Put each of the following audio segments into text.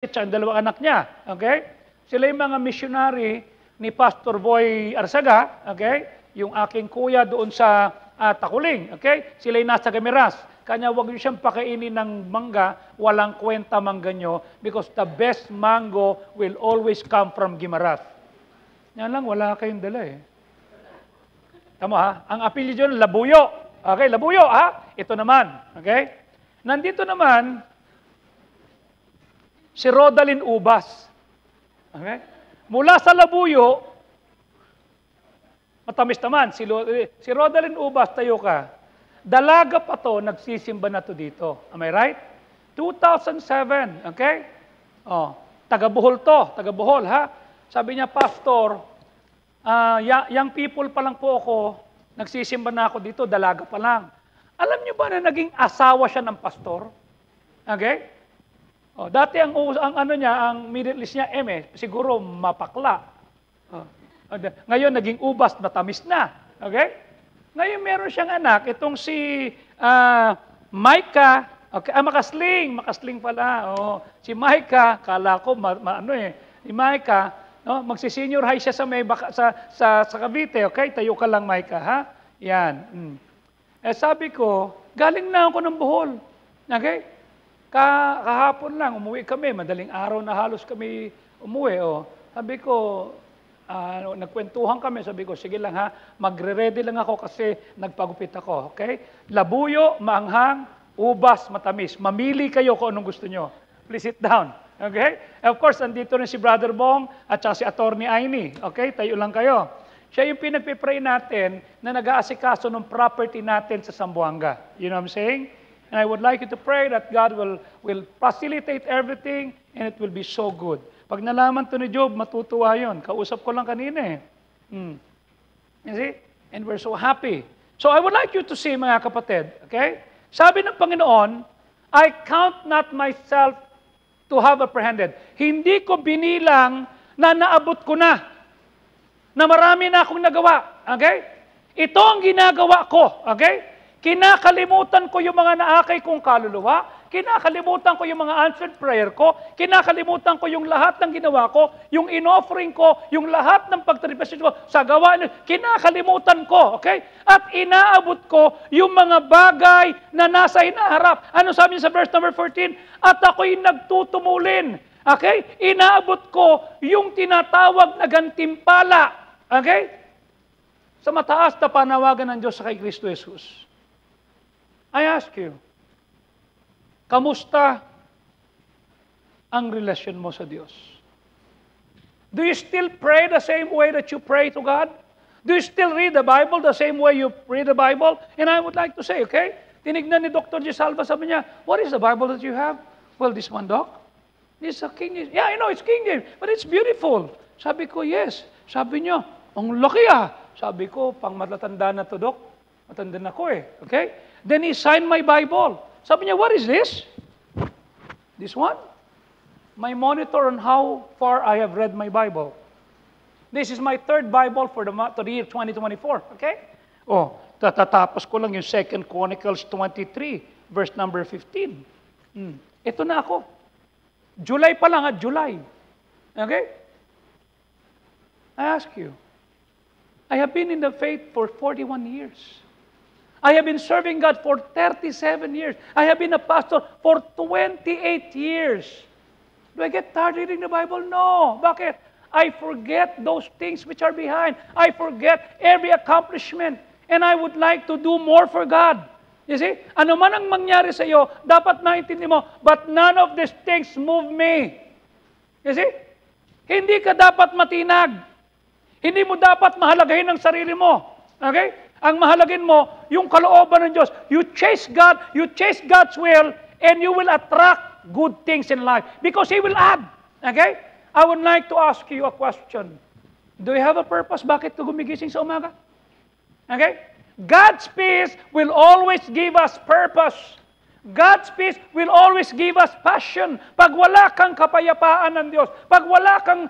siya, ang dalawang anak niya. Okay? Sila yung mga missionary ni Pastor Boy Arsaga. Okay? Yung aking kuya doon sa Takuling. Okay? Sila yung nasa Gamiras. Kanya wag niyo siyang pakainin ng mangga, walang kwenta mangga nyo, because the best mango will always come from Guimaras. Yan lang, wala kayong dala eh. Tama ha? Ang apelyido yun, Labuyo. Okay, Labuyo ha? Ito naman. Okay? Nandito naman, si Rodalyn Ubas. Okay? Mula sa Labuyo, matamis naman, si Rodalyn Ubas, tayo ka. Dalaga pa to, nagsisimba na to dito. Am I right? 2007, okay? Oh, taga-Bohol to, taga-Bohol ha. Sabi niya, Pastor, young people pa lang po ako, nagsisimba na ako dito, dalaga pa lang. Alam niyo ba na naging asawa siya ng pastor? Okay? Oh, dati ang ano niya, ang middle list niya, siguro mapakla. Oh. Ngayon naging ubas, matamis na. Okay? Ngayon meron siyang anak, itong si Micah, okay, makasling pala. Oh, si Micah, kala ko si Micah, no, magsi-senior high siya sa Cavite, okay? Tayo ka lang Micah, ha? Yan. Sabi ko, galing na ako ng Bohol. Okay? Kahapon lang, umuwi kami. Madaling araw na halos kami umuwi. Oh. Sabi ko, nagkwentuhan kami. Sabi ko, sige lang ha, magre-ready lang ako kasi nagpagupit ako. Okay? Labuyo, maanghang, ubas, matamis. Mamili kayo kung anong gusto nyo. Please sit down. Okay? Of course, andito rin si Brother Bong at saka si Attorney Aini. Okay? Tayo lang kayo. Siya yung pinagpipray natin na nag-aasikaso ng property natin sa Zamboanga. You know what I'm saying? And I would like you to pray that God will facilitate everything and it will be so good. Pag nalaman to ni Job, matutuwa yun. Kausap ko lang kanina eh. You see? And we're so happy. So I would like you to see, mga kapatid, okay? Sabi ng Panginoon, I count not myself to have apprehended. Hindi ko binilang na naabot ko na marami na akong nagawa. Okay? Ito ang ginagawa ko. Okay? Kinakalimutan ko yung mga naakay kong kaluluwa. Kinakalimutan ko yung mga answered prayer ko. Kinakalimutan ko yung lahat ng ginawa ko. Yung in-offering ko. Yung lahat ng pagtribution ko sa gawa. Kinakalimutan ko. Okay? At inaabot ko yung mga bagay na nasa hinaharap. Ano sabi niya sa verse number 14? At ako'y nagtutumulin. Okay? Inaabot ko yung tinatawag na gantimpala. Okay? Sa mataas na panawagan ng Diyos sa kay Kristo Jesus. I ask you, kamusta ang relasyon mo sa Diyos? Do you still pray the same way that you pray to God? Do you still read the Bible the same way you read the Bible? And I would like to say, okay, tinignan ni Dr. G. Salva, sabi niya, what is the Bible that you have? Well, this one, Doc. This is a King James. Yeah, I know, it's King James, but it's beautiful. Sabi ko, yes. Sabi niya, ang laki ah. Sabi ko, pang matatanda na to, Doc. Matanda na ko eh. Okay? Then he signed my Bible. Sabi niya, what is this? This one? My monitor on how far I have read my Bible. This is my third Bible for the year 2024. Okay? Oh, tatatapos ko lang yung 2 Chronicles 23, verse number 15. Ito na ako. July pa lang, July. Okay? I ask you, I have been in the faith for 41 years. I have been serving God for 37 years. I have been a pastor for 28 years. Do I get tired reading the Bible? No. Bakit? I forget those things which are behind. I forget every accomplishment. And I would like to do more for God. You see? Ano man ang mangyari sa iyo, dapat maintindihan mo, but none of these things move me. You see? Hindi ka dapat matinag. Hindi mo dapat mahalagahin ang sarili mo. Okay? Ang mahalagin mo, yung kalooban ng Diyos. You chase God, you chase God's will, and you will attract good things in life. Because He will add. Okay? I would like to ask you a question. Do you have a purpose? Bakit ka gumigising sa umaga? Okay? God's peace will always give us purpose. God's peace will always give us passion. Pag wala kang kapayapaan ng Diyos, pag wala kang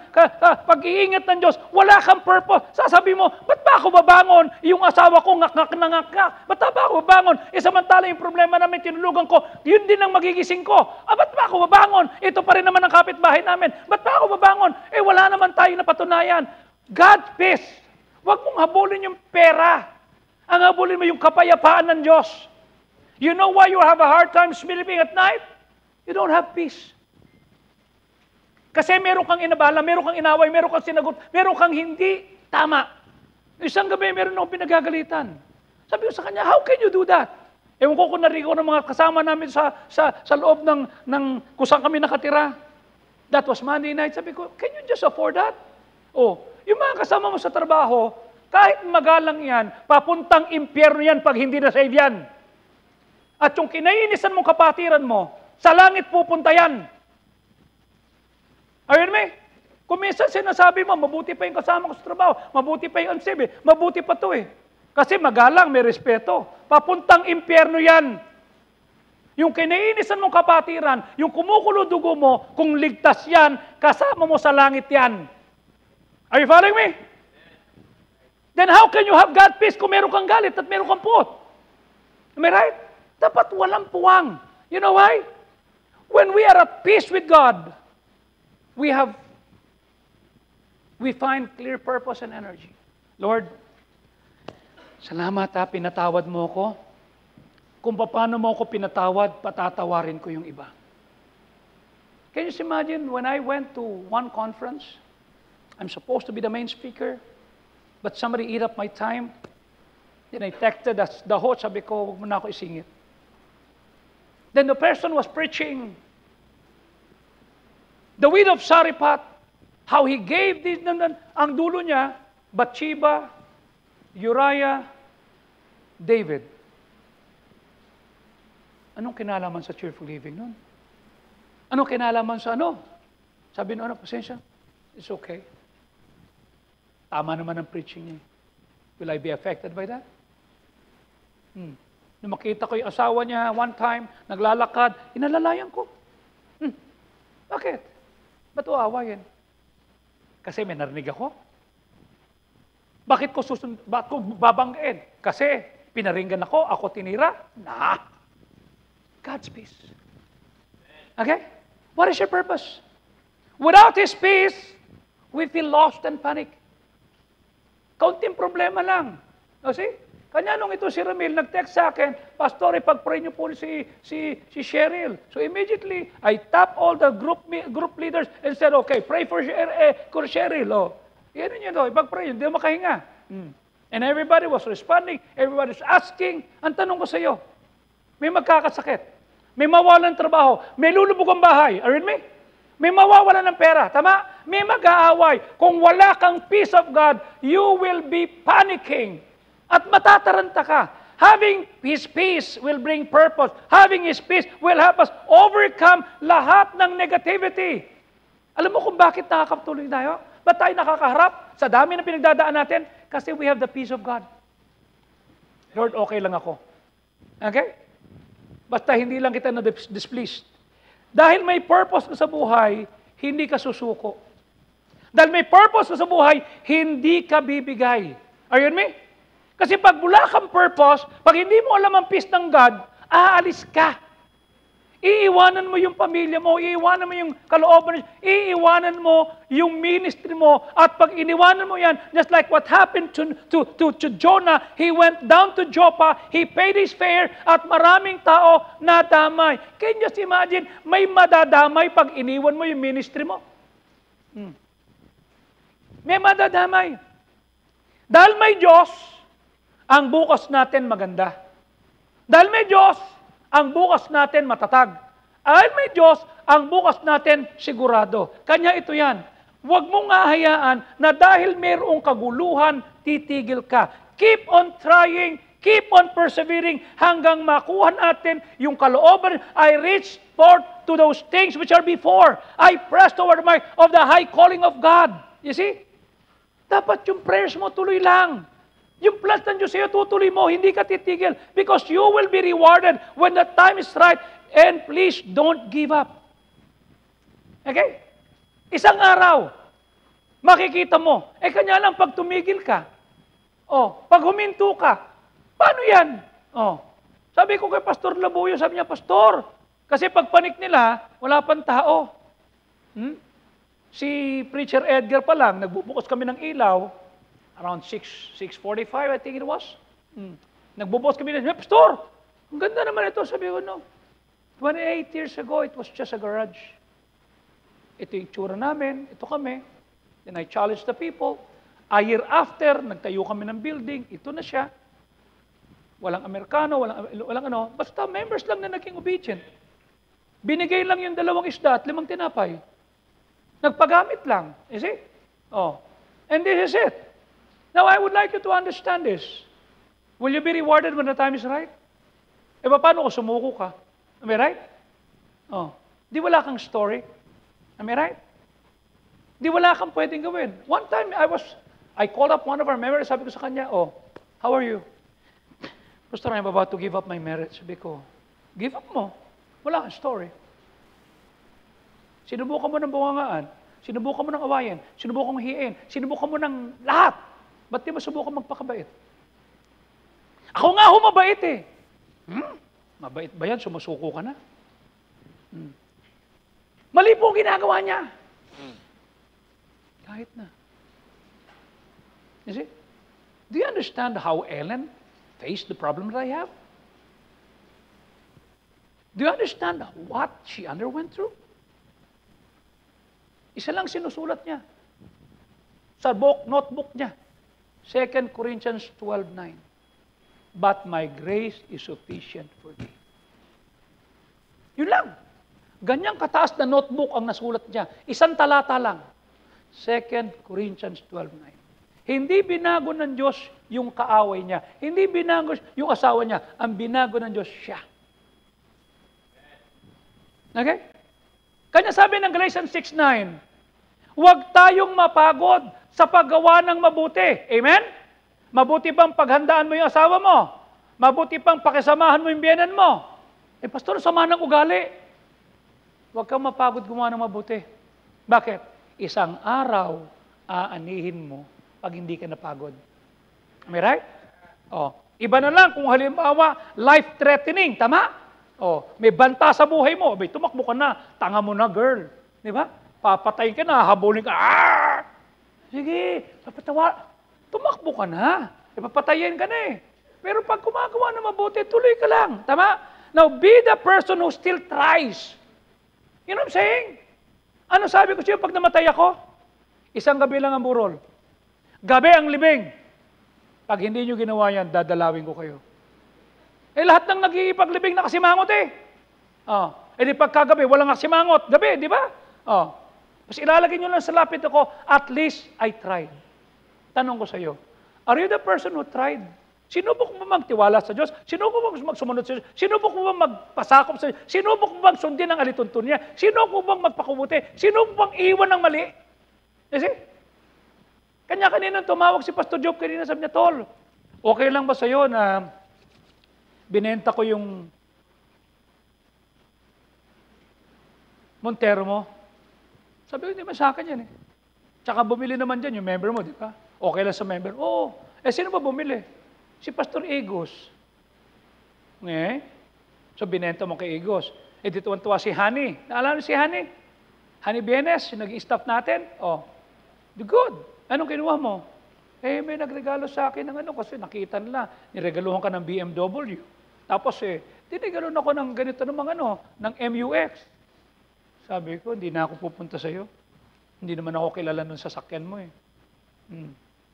pag-iingat ng Diyos, wala kang purpose. Sasabi mo, ba't ba ako babangon? Yung asawa ko ngak-ngak na ngak-ngak. Ba't ba ako babangon? Samantala yung problema namin, tinulugan ko, yun din ang magigising ko. Ba't ba ako babangon? Ito pa rin naman ang kapitbahay namin. Ba't ba ako babangon? Wala naman tayo na patunayan. God's peace. Huwag mong habulin yung pera. Ang habulin mo yung kapayapaan ng Diyos. You know why you have a hard time sleeping at night? You don't have peace. Kasi meron kang inabala, meron kang inaway, meron kang sinagot, meron kang hindi tama. Isang gabi, meron akong pinagagalitan. Sabi ko sa kanya, how can you do that? Ewan ko kung narinig ko ng mga kasama namin sa loob ng kung saan kami nakatira. That was Monday night. Sabi ko, can you just afford that? Yung mga kasama mo sa trabaho, kahit magalang yan, papuntang impyerno yan pag hindi na-save yan. At yung kinaiinisan mong kapatiran mo, sa langit pupunta yan. Ayun me? Kung minsan sinasabi mo, mabuti pa yung kasama ko sa trabaho, mabuti pa yung ansib, mabuti pa to Kasi magalang, may respeto. Papuntang impyerno yan. Yung kinaiinisan mong kapatiran, yung kumukulo dugo mo, kung ligtas yan, kasama mo sa langit yan. Are you following me? Then how can you have God peace kung meron kang galit at meron kang puot? Am I right? Dapat walang puwang. You know why? When we are at peace with God, we find clear purpose and energy. Lord, salamat pinatawad mo ko. Kung paano mo ko pinatawad, patatawarin ko yung iba. Can you imagine when I went to one conference, I'm supposed to be the main speaker, but somebody eat up my time. Then I texted the host, sabi ko, huwag mo na ako isingit. Then the person was preaching the widow of Sariphat, how he gave this, ang dulo niya, Bathsheba, Uriah, David. Anong kinalaman sa cheerful living nun? Anong kinalaman sa ano? Sabi nung pasensya, it's okay. Tama naman ang preaching niya. Will I be affected by that? Nung makita ko yung asawa niya one time, naglalakad, inalalayan ko. Bakit? Ba't aawayin? Kasi may narinig ako. Bakit ko babanggain? Kasi pinaringgan ako tinira. God's peace. Okay? What is your purpose? Without His peace, we feel lost and panic. Kaunting problema lang. See? Kanya nung ito si Ramil, nag-text sa akin, Pastor, ipag-pray niyo po si Cheryl. So immediately, I tap all the group leaders and said, okay, pray for Cheryl. Yan yun to, ipag-pray, hindi makahinga. And everybody was responding, everybody was asking. Ang tanong ko sa iyo, may magkakasakit, may mawalan ng trabaho, may lulubog ang bahay. Are you with me? May mawawalan ng pera, tama? May mag-aaway. Kung wala kang peace of God, you will be panicking. At matataranta ka. Having His peace will bring purpose. Having His peace will help us overcome lahat ng negativity. Alam mo kung bakit nakakapatuloy tayo? Ba't tayo nakakaharap? Sa dami ng pinagdadaan natin? Kasi we have the peace of God. Lord, okay lang ako. Okay? Basta hindi lang kita na-displeased. Dahil may purpose ka sa buhay, hindi ka susuko. Dahil may purpose ka sa buhay, hindi ka bibigay. Are you with me? Kasi pag wala kang purpose, pag hindi mo alam ang peace ng God, aalis ka. Iiwanan mo yung pamilya mo, iiwanan mo yung kalooban, iiwanan mo yung ministry mo, at pag iniwanan mo yan, just like what happened to Jonah, he went down to Joppa, he paid his fare, at maraming tao nadamay. Can you just imagine, may madadamay pag iniwan mo yung ministry mo? May madadamay. Dahil may Diyos, ang bukas natin maganda. Dahil may Diyos, ang bukas natin matatag. Dahil may Diyos, ang bukas natin sigurado. Kanya ito yan. Huwag mong hahayaan na dahil mayroong kaguluhan, titigil ka. Keep on trying, keep on persevering hanggang makuha natin yung kalooban. I reach forth to those things which are before. I press toward the mark of the high calling of God. You see? Dapat yung prayers mo tuloy lang. Yung plans ng Diyos sa'yo, tutuloy mo, hindi ka titigil. Because you will be rewarded when the time is right. And please, don't give up. Okay? Isang araw, makikita mo. Kanya lang pag tumigil ka. Pag huminto ka, paano yan? Sabi ko kay Pastor Labuyo, sabi niya, Pastor, kasi pag panik nila, wala pang tao. Si Preacher Edgar pa lang, nagbubukas kami ng ilaw, around 6:45, I think it was. Nagbubukas kami ng, Pastor, ang ganda naman ito. Sabi ko, no. 28 years ago, it was just a garage. Ito yung tsura namin, ito kami. Then I challenged the people. A year after, nagtayo kami ng building, ito na siya. Walang Amerikano, walang ano. Basta members lang na naging obedient. Binigay lang yung 2 isda at 5 tinapay. Nagpagamit lang. You see? And this is it. Now, I would like you to understand this. Will you be rewarded when the time is right? Paano kung sumuko ka? Am I right? Di wala kang story. Am I right? Di wala kang pwedeng gawin. One time, I called up one of our members, sabi ko sa kanya, how are you? Pastor, I'm about to give up my marriage. Sabi ko, give up mo. Wala kang story. Sinubukan mo ng bungangaan, sinubukan mo ng awayan, sinubukan mo hiin, sinubukan mo ng lahat. Ba't di mo subukan magpakabait? Ako nga mabait eh. Mabait ba yan? Sumusuko ka na? Mali po ang ginagawa niya. Kahit na. You see? Do you understand how Ellen faced the problem that I have? Do you understand what she underwent through? Isa lang sinusulat niya. Sa notebook niya. 2 Corinthians 12:9. But my grace is sufficient for thee. Yun lang. Ganyang kataas na notebook ang nasulat niya. Isang talata lang. 2 Corinthians 12:9. Hindi binago ng Diyos yung kaaway niya. Hindi binago yung asawa niya. Ang binago ng Diyos siya. Okay? Kanya sabi ng Galatians 6:9, huwag tayong mapagod sa paggawa ng mabuti. Amen? Mabuti pang paghandaan mo yung asawa mo. Mabuti pang pakisamahan mo yung biyenan mo. Pastor, sama ng ugali. Huwag kang mapagod gumawa ng mabuti. Bakit? Isang araw, aanihin mo pag hindi ka napagod. Am I right? Iba na lang kung halimbawa, life-threatening. Tama? May banta sa buhay mo. Tumakbo ka na. Tanga mo na, girl. Di ba? Papatayin ka na, habulin ka. Sige, tumakbo ka na. Papatayin ka na eh. Pero pag gumagawa na mabuti, tuloy ka lang. Tama? Now, be the person who still tries. You know what I'm saying? Ano sabi ko siya pag namatay ako? Isang gabi lang ang burol. Gabi ang libing. Pag hindi nyo ginawa yan, dadalawin ko kayo. Lahat ng nag-iipaglibing nakasimangot eh. Di pagkagabi, walang nakasimangot. Gabi, di ba? Mas ilalagay nyo lang sa lapit ako, at least I tried. Tanong ko sa iyo, are you the person who tried? Sinubok mo magtiwala sa Diyos? Sinubok mo magsumunod sa Diyos? Sinubok mo magpasakop sa Diyos? Sinubok mo sundin ang alituntun niya? Sinubok mo magpakubuti? Sinubok mo iwan ng mali? You see? Kanya-kanina tumawag si Pastor Job kanina, sabi niya, Tol, okay lang ba sa iyo na binenta ko yung Montero mo? Sabi ko, hindi man sa akin yan eh. Tsaka bumili naman dyan yung member mo, di ba? Okay lang sa member. Oo. Sino ba bumili? Si Pastor Egos. So binenta mo kay Egos. Di tuwan-tuwa si Honey. Naalala si Honey? Honey Bienes, yung naging staff natin. Good. Anong kinuha mo? May nagregalo sa akin ng kasi nakita nila. Niregaluhan ka ng BMW. Tapos tinigaloon ako ng ganito ng ng MUX. Sabi ko, hindi na ako pupunta sa'yo. Hindi naman ako kilala ng sasakyan mo eh.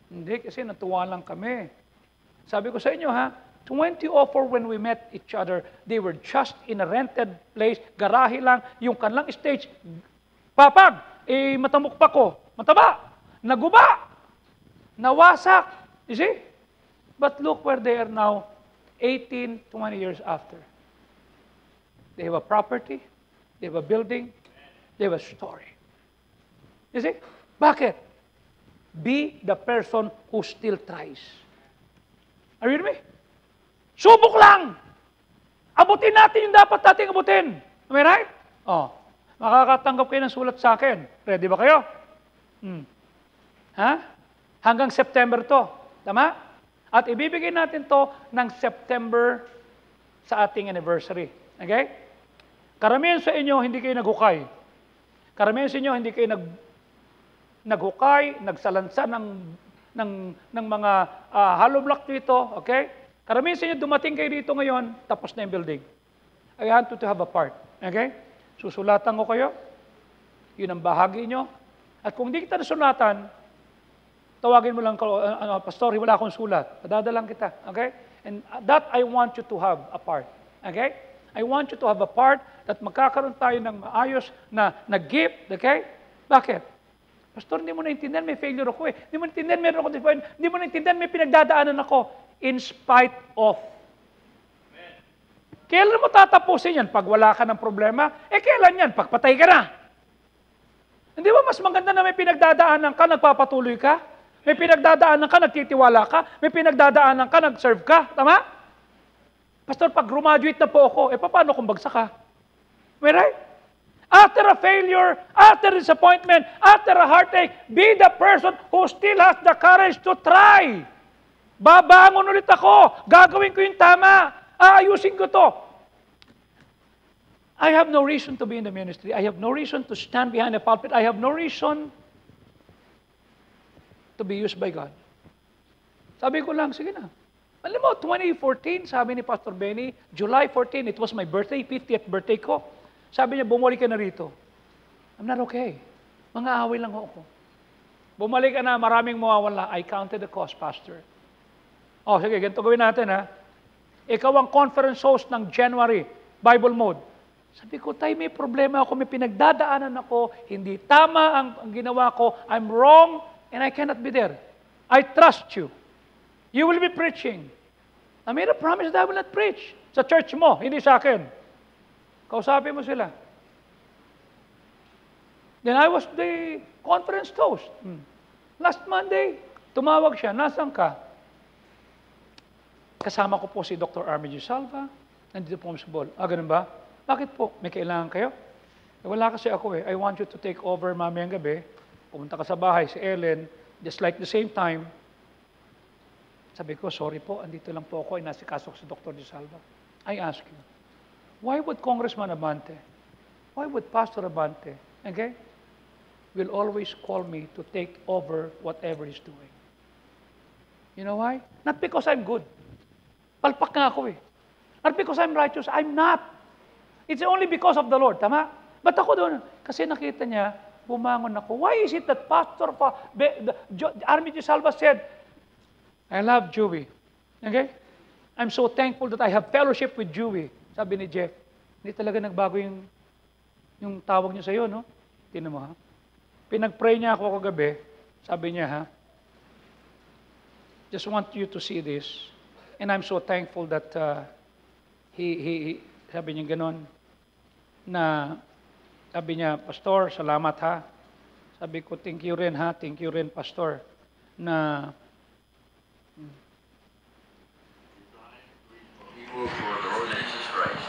Hindi, kasi natuwa lang kami. Sabi ko sa inyo 2004 when we met each other, they were just in a rented place, garahe lang, yung kanilang stage, papag, matamok pa ko, mataba, naguba, nawasak, you see? But look where they are now, 18, 20 years after. They have a property, they have a building, they have a story. You see? Bakit? Be the person who still tries. Are you with me? Subok lang! Abutin natin yung dapat nating abutin. Am I right? Oh, makakatanggap kayo ng sulat sa akin. Ready ba kayo? Ha? Hanggang September to. Tama? At ibibigay natin to ng September sa ating anniversary. Okay? Karamihan sa inyo, hindi kayo naghukay. Karamihan sa inyo, hindi kayo naghukay, nagsalansa ng mga hollow block dito. Okay? Karamihan sa inyo, dumating kayo dito ngayon, tapos na yung building. I want you to have a part. Okay? Susulatan ko kayo. Yun ang bahagi nyo. At kung hindi kita nasulatan, tawagin mo lang, Pastor, wala akong sulat. Padadalang kita. Okay? And that I want you to have a part. Okay? I want you to have a part that magkakaroon tayo ng maayos na gift. Okay? Bakit? Pastor, hindi mo naintindihan, may failure ako eh. Hindi mo naintindihan, meron ako disappointment. Hindi mo naintindihan, may pinagdadaanan ako. In spite of. Kailan mo tatapusin yan? Pag wala ka ng problema? Kailan yan? Pag patay ka na. Hindi ba mas maganda na may pinagdadaanan ka, nagpapatuloy ka? May pinagdadaanan ka, nagtitiwala ka? May pinagdadaanan ka, nag-serve ka? Tama? Pastor, pag graduate na po ako, paano kung bagsak ka? Am I right? After a failure, after disappointment, after a heartache, be the person who still has the courage to try. Babangon ulit ako. Gagawin ko yung tama. Aayusin ko to. I have no reason to be in the ministry. I have no reason to stand behind the pulpit. I have no reason to be used by God. Sabi ko lang, sige na. Alam mo, 2014, sabi ni Pastor Benny, July 14, it was my birthday, 50th birthday ko. Sabi niya, bumalik ka na rito. I'm not okay. Mga away lang ako. Bumalik ka na, maraming mawawala. I counted the cost, Pastor. Oh, sige, ganito gawin natin, ha? Ikaw ang conference host ng January, Bible Mode. Sabi ko, tay, may problema ako, may pinagdadaanan ako, hindi tama ang ginawa ko, I'm wrong, and I cannot be there. I trust you. You will be preaching. I made a promise that I will not preach. Sa church mo, hindi sa akin. Kausapin mo sila. Then I was the conference host. Last Monday, tumawag siya, nasan ka? Kasama ko po si Dr. Army G. Salva, nandito po sa Bohol. Ganun ba? Bakit po? May kailangan kayo? Wala kasi ako eh. I want you to take over mamayang gabi. Pumunta ka sa bahay, si Ellen, just like the same time. Sabi ko, sorry po, andito lang po ako, inasikasok si Dr. G. Salva. I ask you, why would Congressman Abante, why would Pastor Abante, okay, will always call me to take over whatever he's doing? You know why? Not because I'm good. Palpak nga ako eh. Not because I'm righteous. I'm not. It's only because of the Lord. Tama? Ba't ako doon? Kasi nakita niya, bumangon ako. Why is it that Pastor Army G. Salva said, I love Joey. Okay? I'm so thankful that I have fellowship with Joey. Sabi ni Jeff. Hindi talaga nagbago yung tawag niya sa'yo, no? Tingnan mo, ha? Pinag-pray niya ako kagabi. Sabi niya, ha? Just want you to see this. And I'm so thankful that sabi niya ganon, na sabi niya, Pastor, salamat ha. Sabi ko, thank you rin ha, thank you rin, Pastor, na people for the Lord Jesus Christ.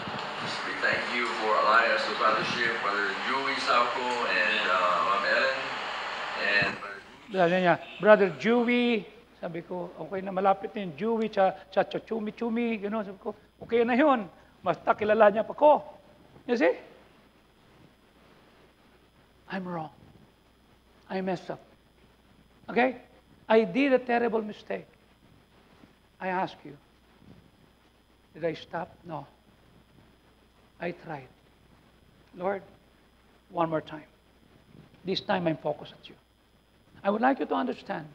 We thank you for allowing us to fellowship, Brother Joey Salco and Ma'am Ellen, and sabi niya, Brother Joey, sabi ko, okay na, malapit na yun, Joey, chumi, gano'n. Sabi ko, okay na yun. Basta kilala niya pa ko. You see? I'm wrong. I messed up. Okay? I did a terrible mistake. I ask you, did I stop? No. I tried. Lord, one more time. This time I'm focused at you. I would like you to understand.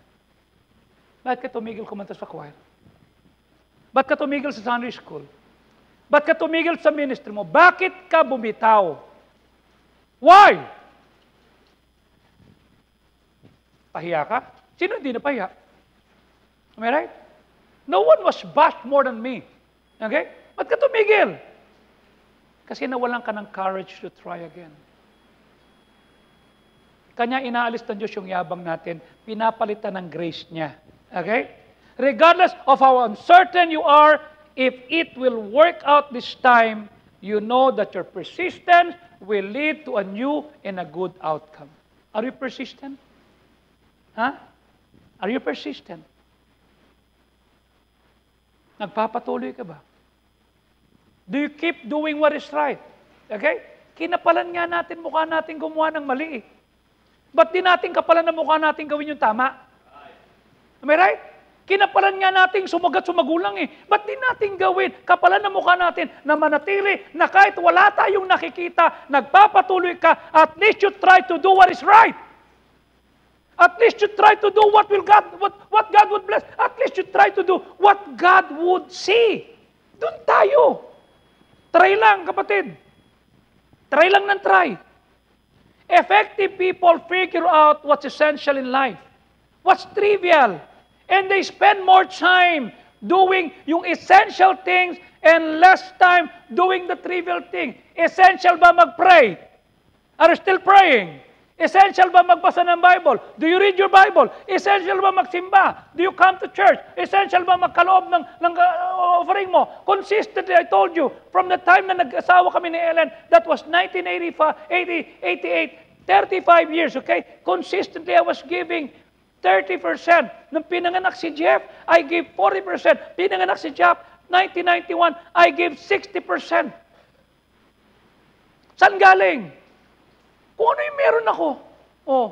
Ba't ka tumigil kumanta sa choir? Ba't ka tumigil sa Sunday school? Ba't ka tumigil sa ministry mo? Bakit ka bumitaw? Why? Pahiya ka? Sino hindi na pahiya? Am I right? No one was bashed more than me. Okay? Ba't ka tumigil? Kasi nawalan ka ng courage to try again. Kanya inaalis ng Diyos yung yabang natin, pinapalitan ng grace niya. Okay? regardless of how uncertain you are, if it will work out this time, you know that your persistence will lead to a new and a good outcome. Are you persistent? Huh? Are you persistent? Nagpapatuloy ka ba? Do you keep doing what is right? Okay? Kinapalan nga natin mukha natin gumawa ng mali. Ba't di natin kapalan ng mukha natin gawin yung tama? Am I right? Kinapalan nga natin sumagat sumagulang eh. Ba't di natin gawin? Kapalan ng mukha natin na manatili na kahit wala tayong nakikita, nagpapatuloy ka, at least you try to do what is right. At least you try to do what God would bless. At least you try to do what God would see. Doon tayo. Try lang, kapatid. Try lang ng try. Effective people figure out what's essential in life. What's trivial. And they spend more time doing yung essential things and less time doing the trivial thing. Essential ba mag-pray? Are you still praying? Essential ba magbasa ng Bible? Do you read your Bible? Essential ba magsimba? Do you come to church? Essential ba magkaloob ng offering mo? Consistently, I told you, from the time na nag-asawa kami ni Ellen, that was 1988, 35 years, okay? Consistently, I was giving 30%. Nung pinanganak si Jeff, I gave 40%. Pinanganak si Jeff, 1991, I gave 60%. Saan galing? Kung ano yung meron ako. Oh.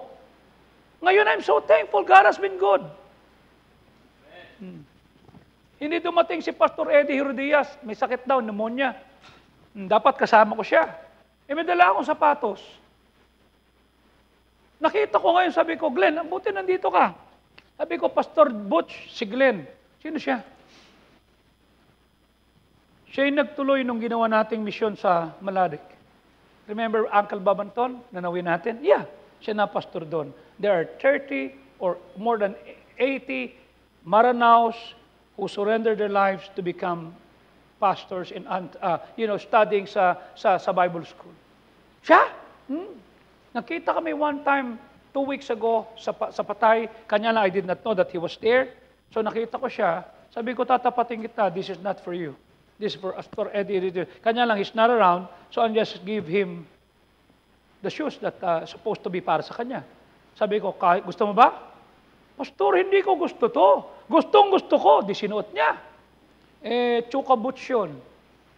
Ngayon, I'm so thankful. God has been good. Hindi dumating si Pastor Eddie Herodias. May sakit daw, pneumonia. Dapat kasama ko siya. May dala akong sapatos. Nakita ko ngayon, sabi ko, Glenn, buti nandito ka. Sabi ko, Pastor Butch, si Glenn. Sino siya? Siya yung nagtuloy nung ginawa nating misyon sa Malarik. Remember Uncle Babanton, nanawin natin? Yeah, siya na pastor doon. There are 30 or more than 80 Maranaos who surrender their lives to become pastors and studying sa Bible school. Siya? Nakita kami one time, 2 weeks ago, sa Patay. Kanya lang, I did not know that he was there. So nakita ko siya. Sabi ko, tatapatin kita, this is not for you. This is for Pastor Eddie. Kanya lang, he's not around. So I'll just give him the shoes that supposed to be para sa kanya. Sabi ko, gusto mo ba? Pastor, hindi ko gusto to. Gustong gusto ko. Di sinuot niya. Chuka boots yun.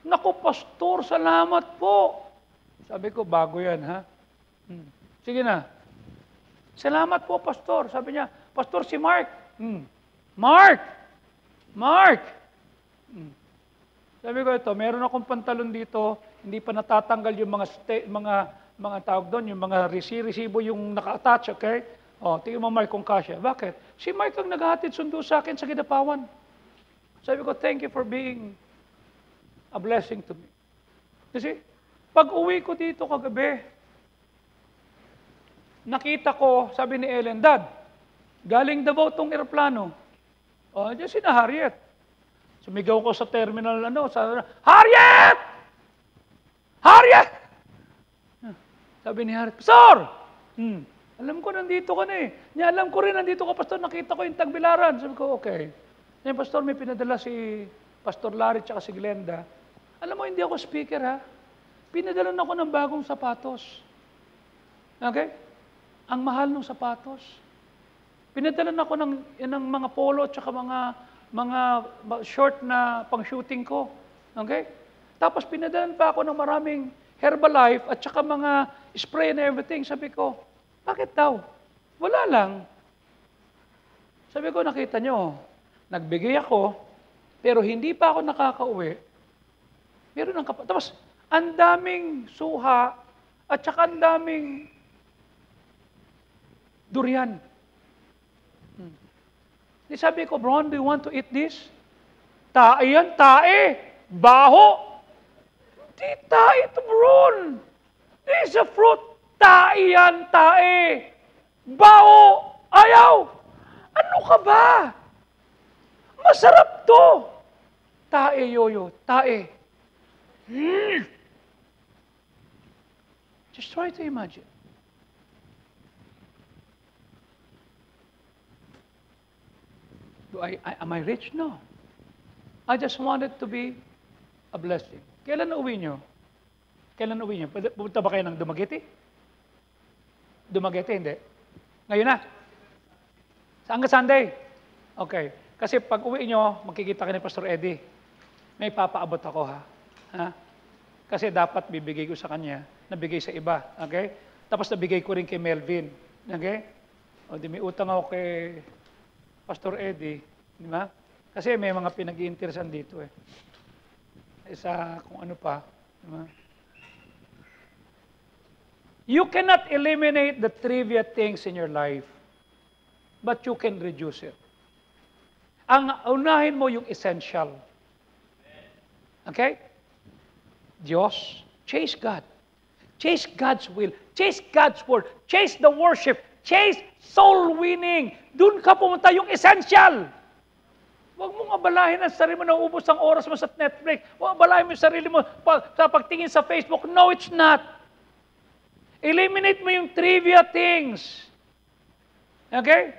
Naku, Pastor, salamat po. Sabi ko, bago yan, ha? Sige na. Salamat po, Pastor. Sabi niya, Pastor, si Mark. Mark! Sabi ko, ito, meron akong pantalon dito, hindi pa natatanggal yung mga tawag doon, yung mga resibo yung naka-attach, okay? O, tingnan mo, Mark, kung kasya. Bakit? Si Mark ang naghahatid sundo sa akin sa Kidapawan. Sabi ko, thank you for being a blessing to me. Kasi, pag uwi ko dito kagabi, nakita ko, sabi ni Ellen, Dad, galing Davao tong eroplano. O, diyan si na Harriet. Sumigaw ko sa terminal, Harriet! Harriet! Sabi ni Harriet, Pastor! Alam ko, nandito ka na eh. Alam ko rin, nandito ka, Pastor. Nakita ko yung Tagbilaran. Sabi ko, okay. Ngayon, Pastor, may pinadala si Pastor Larry at si Glenda. Alam mo, hindi ako speaker, ha? Pinadalan ako ng bagong sapatos. Okay? Ang mahal ng sapatos. Pinadalan ako ng mga polo at mga short na pang-shooting ko. Okay? Tapos pinadalan pa ako ng maraming Herbalife at saka mga spray and everything. Sabi ko, bakit daw? Wala lang. Sabi ko, nakita nyo, nagbigay ako, pero hindi pa ako nakakauwi. Meron ng kapatid. Tapos, ang daming suha at saka ang daming durian. Di sabi ko, Bron, do you want to eat this? Tae yan, tae. Baho. Di tae ito, Bron. This is a fruit. Tae yan, tae. Baho. Ayaw. Ano ka ba? Masarap to. Tae, yoyo. Tae. Just try to imagine. Am I rich? No. I just wanted to be a blessing. Kailan uwi nyo? Kailan uwi nyo? Pupunta ba kayo ng Dumaguete? Dumaguete, hindi. Ngayon na. Saan ka Sunday? Okay. Kasi pag uwi nyo, magkikita ka ni Pastor Eddie. May papaabot ako, ha? Kasi dapat bibigay ko sa kanya, nabigay sa iba. Okay? Tapos nabigay ko rin kay Melvin. Okay? O di may utang ako kay Pastor Eddie. Di ba? Kasi may mga pinag-iinteresan dito eh. Isa kung ano pa. Di ba? You cannot eliminate the trivia things in your life, but you can reduce it. Ang unahin mo yung essential. Okay? Diyos, chase God. Chase God's will. Chase God's word. Chase the worship. Chase soul winning. Doon ka pumunta yung essential. Huwag mong abalahin ang sarili mo na ubos ang oras mo sa Netflix. Huwag abalahin mo yung sarili mo sa pagtingin sa Facebook. No, it's not. Eliminate mo yung trivia things. Okay?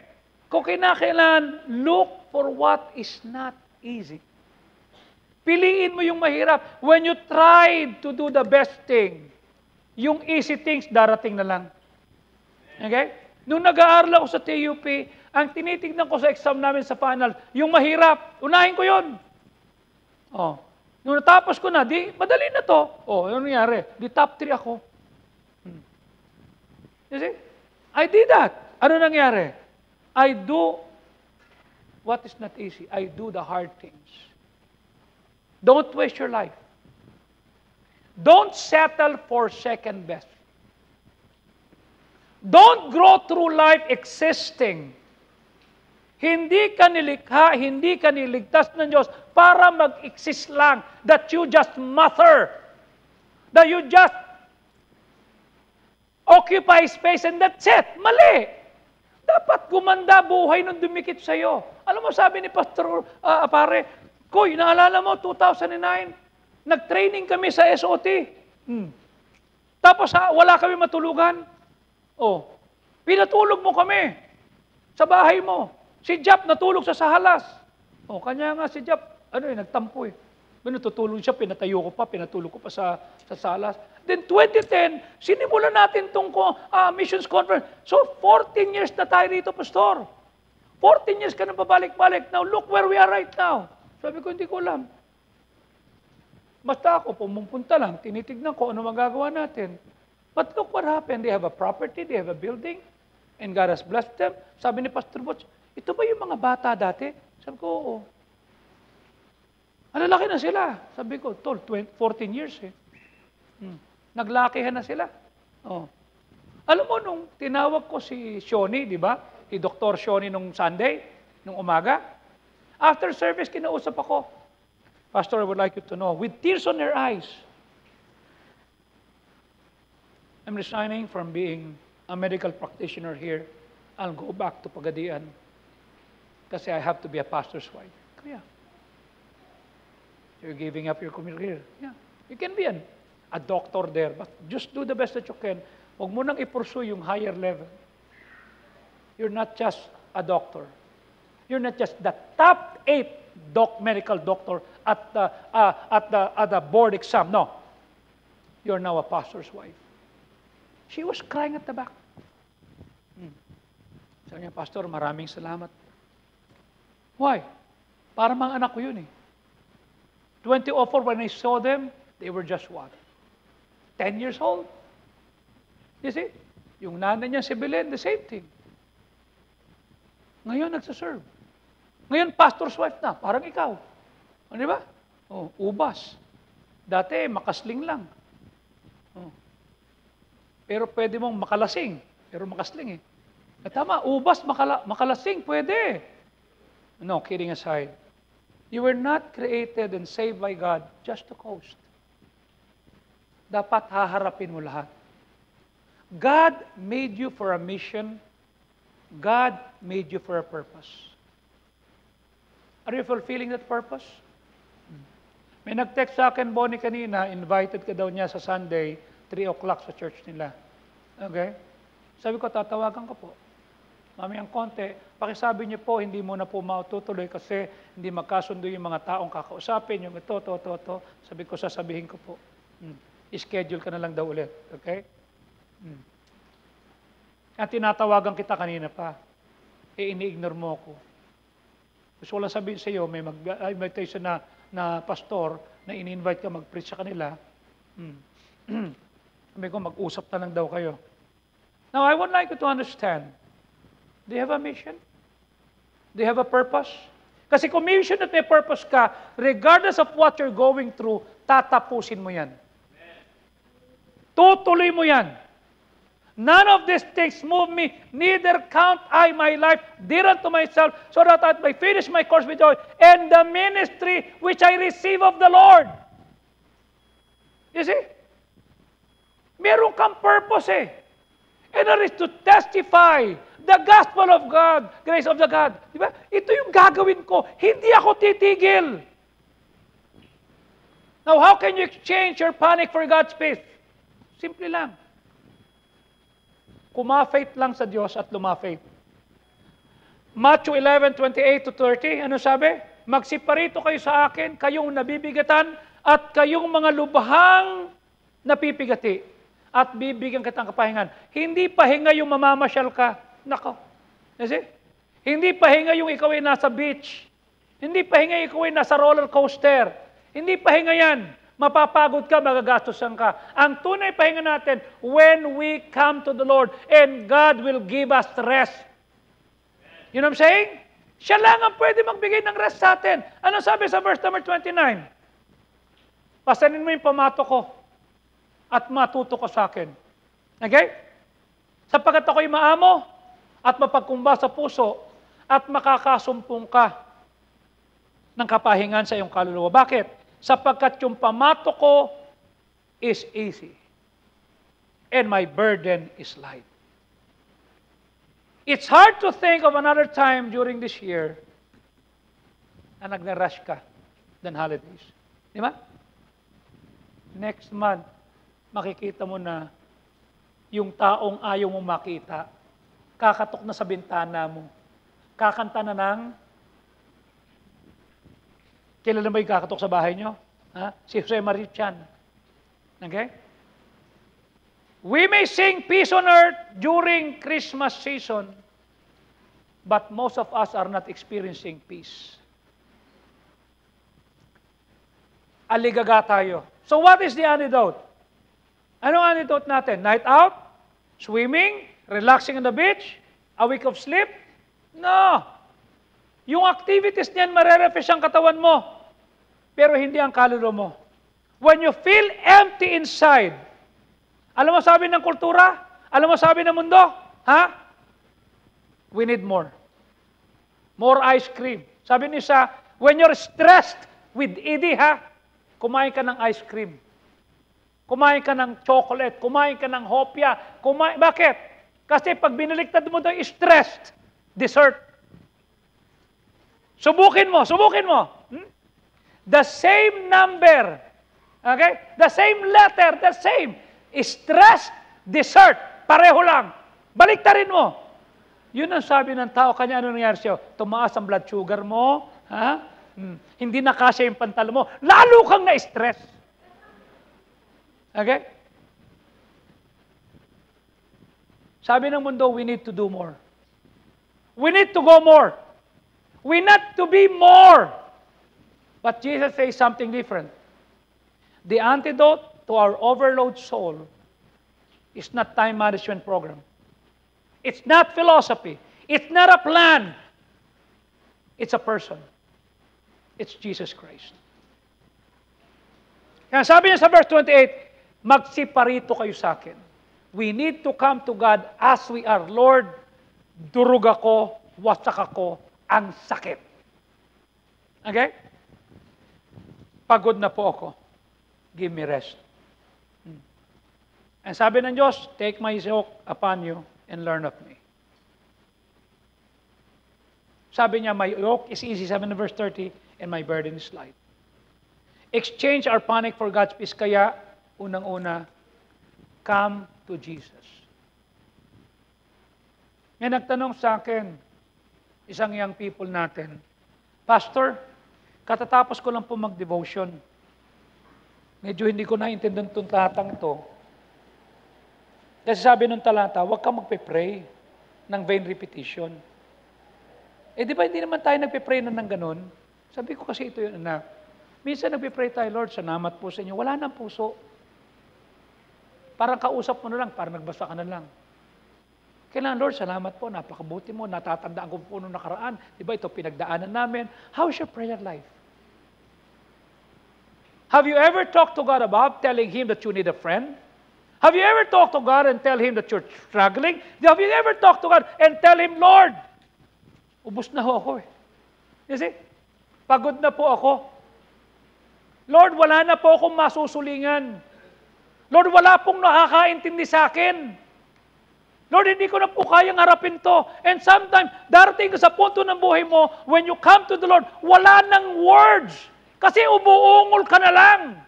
Kung kinakailan, look for what is not easy. Piliin mo yung mahirap. When you try to do the best thing, yung easy things, darating na lang. Okay? Nung nag-aaral ako sa TUP, ang tinitignan ko sa exam namin sa final, yung mahirap, unahin ko yun. Oh. Nung natapos ko na, di, madali na to. Oh, ano nangyari? Di top 3 ako. You see? I did that. Ano nangyari? I do what is not easy. I do the hard things. Don't waste your life. Don't settle for second best. Don't grow through life existing. Hindi ka nilikha, hindi ka niligtas ng Diyos para mag-exist lang. That you just matter. That you just occupy space and that's it. Mali. Dapat gumanda buhay nung dumikit sa'yo. Alam mo, sabi ni Pastor Apare, Koy, naalala mo, 2009, nag-training kami sa SOT. Tapos wala kami matulugan. Oh, pinatulog mo kami sa bahay mo. Si Jap natulog sa sahalas. Oh, kanya nga si Jap, nagtampo eh. Natutulog siya, pinatayo ko pa, pinatulog ko pa sa salas. Then 2010, sinimulan natin itong missions conference. So 14 years na tayo rito, Pastor. 14 years ka na pabalik-balik. Now look where we are right now. Sabi ko, hindi ko alam. Basta ako, pumupunta lang, tinitignan ko ano magagawa natin. But look what happened. They have a property, they have a building, and God has blessed them. Sabi ni Pastor Butch, ito ba yung mga bata dati? Sabi ko, oo. Alalaki na sila. Sabi ko, 14 years eh. Naglakihan na sila. Oh. Alam mo, nung tinawag ko si Shoni, di ba? Si Dr. Shoni nung Sunday, nung umaga. After service, kinausap ako. Pastor, I would like you to know, with tears on her eyes, I'm resigning from being a medical practitioner here. I'll go back to Pagadian kasi I have to be a pastor's wife. Kaya, you're giving up your career. Yeah. You can be a doctor there, but just do the best that you can. Huwag mo nang i-pursue yung higher level. You're not just a doctor. You're not just the top 8 medical doctor at the board exam. No. You're now a pastor's wife. She was crying at the back. Sabi niya, Pastor, maraming salamat. Why? Para mga anak ko yun eh. 2004, when I saw them, they were just what? 10 years old. You see? Yung nanay niya si Belen, the same thing. Ngayon, nagsaserve. Ngayon, pastor's wife na, parang ikaw. Ano ba? Oh, ubas. Dati, makasling lang. Oh. Pero pwede mong makalasing. Pero makasling eh. Tama, ubas, makalasing, pwede. No, kidding aside. You were not created and saved by God just to coast. Dapat haharapin mo lahat. God made you for a mission. God made you for a purpose. Are you fulfilling that purpose? May nag-text sa akin, Bonnie, kanina, invited ka daw niya sa Sunday, 3 o'clock sa church nila. Okay? Sabi ko, tatawagan ka po. mamayang konti, pakisabi niyo po, hindi mo na po matutuloy kasi hindi magkasundo yung mga taong kakausapin, yung ito. Sabi ko, sasabihin ko po. I-schedule ka na lang daw ulit. Okay? At tinatawagan kita kanina pa. Ini-ignore mo ako. Gusto ko lang sabihin sa iyo, may invitation na pastor na ini-invite ka mag-preach sa kanila. Sabi ko, mag-usap na lang daw kayo. Now, I would like you to understand, do you have a mission? Do you have a purpose? Kasi kung mission at may purpose ka, regardless of what you're going through, tatapusin mo yan. Tutuloy mo yan. None of these things move me, neither count I my life dear unto myself, so that I may finish my course with joy, and the ministry which I receive of the Lord. You see? Meron kang purpose eh. And that is to testify the gospel of God, grace of the God. Di ba? Ito yung gagawin ko. Hindi ako titigil. Now, how can you exchange your panic for God's peace? Simple lang. Kumafait lang sa Diyos at lumafait. Matthew 11:28-30, ano sabi? Magsiparito kayo sa akin, kayong nabibigatan, at kayong mga lubhang napipigati, at bibigyan kitang kapahingan. Hindi pahinga yung mamamasyal ka. Nako. Kasi, hindi pahinga yung ikaw ay nasa beach. Hindi pahinga yung ikaw ay nasa roller coaster. Hindi pahinga yan. Mapapagod ka, magagastosan ka. Ang tunay pahinga natin, when we come to the Lord, and God will give us rest. You know what I'm saying? Siya lang ang pwede magbigay ng rest sa atin. Ano sabi sa verse number 29? Pasanin mo yung pamato ko at matuto ko sa akin. Okay? Sapagkat ako'y maamo at mapagkumba sa puso at makakasumpong ka ng kapahingan sa iyong kaluluwa. Bakit? Sapagkat yung pamato ko is easy and my burden is light. It's hard to think of another time during this year na nag-rush ka than holidays. Di ba? Next month, makikita mo na yung taong ayaw mo makita, kakatok na sa bintana mo, kakanta na ng, kailan ba yung kakatok sa bahay nyo? Ha? Si Jose Marichan. Okay? We may sing peace on earth during Christmas season, but most of us are not experiencing peace. Aligaga tayo. So what is the antidote? Ano ang antidote natin? Night out? Swimming? Relaxing on the beach? A week of sleep? No. Yung activities niyan, marerefresh ang katawan mo. Pero hindi ang kaluluwa mo. When you feel empty inside, alam mo sabi ng kultura? Alam mo sabi ng mundo? Ha? We need more. More ice cream. Sabi ni Isa, when you're stressed with ED, kumain ka ng ice cream. Kumain ka ng chocolate. Kumain ka ng hopya. Bakit? Kasi pag binaliktad mo daw stressed, dessert. Subukin mo. The same number, okay? The same letter, the same. Stress, dessert, pareho lang. Baliktarin mo. Yun ang sabi ng tao, kanya ano nangyari sa'yo? Tumaas ang blood sugar mo, ha? Hindi na kasya yung pantalo mo. Lalo kang na-stress. Okay? Sabi ng mundo, we need to do more. We need to go more. We need to be more. But Jesus says something different. The antidote to our overload soul is not time management program. It's not philosophy. It's not a plan. It's a person. It's Jesus Christ. Kaya sabi niya sa verse 28, magsiparito kayo sa akin. We need to come to God as we are. Lord, durug ako, wasak ako, ang sakit. Okay? Pagod na po ako. Give me rest. And sabi ng Diyos, take my yoke upon you and learn of me. Sabi niya, my yoke is easy, sabi na verse 30, and my burden is light. Exchange our panic for God's peace. Kaya, unang-una, come to Jesus. May nagtanong sa akin, isang young people natin, Pastor, katatapos ko lang po mag-devotion. Medyo hindi ko naintindihan itong talatang ito. Kasi sabi ng talata, huwag kang magpe-pray ng vain repetition. Eh di ba hindi naman tayo nagpe-pray na ng ganun? Sabi ko kasi ito yun, anak. Minsan nagpe-pray tayo, Lord, salamat po sa inyo. Wala nang puso. Parang kausap mo na lang, parang nagbasa ka na lang. Kailangan, Lord, salamat po, napakabuti mo, natatandaan ko po nung nakaraan. Di ba ito pinagdaanan namin? How is your prayer life? Have you ever talked to God about telling Him that you need a friend? Have you ever talked to God and tell Him that you're struggling? Have you ever talked to God and tell Him, Lord, ubos na ho ako eh. You see? Pagod na po ako. Lord, wala na po akong masusulingan. Lord, wala pong nakakaintindi sa akin. Lord, hindi ko na po kayang harapin to. And sometimes, darating ka sa punto ng buhay mo, when you come to the Lord, wala nang words. Kasi umuungol ka na lang.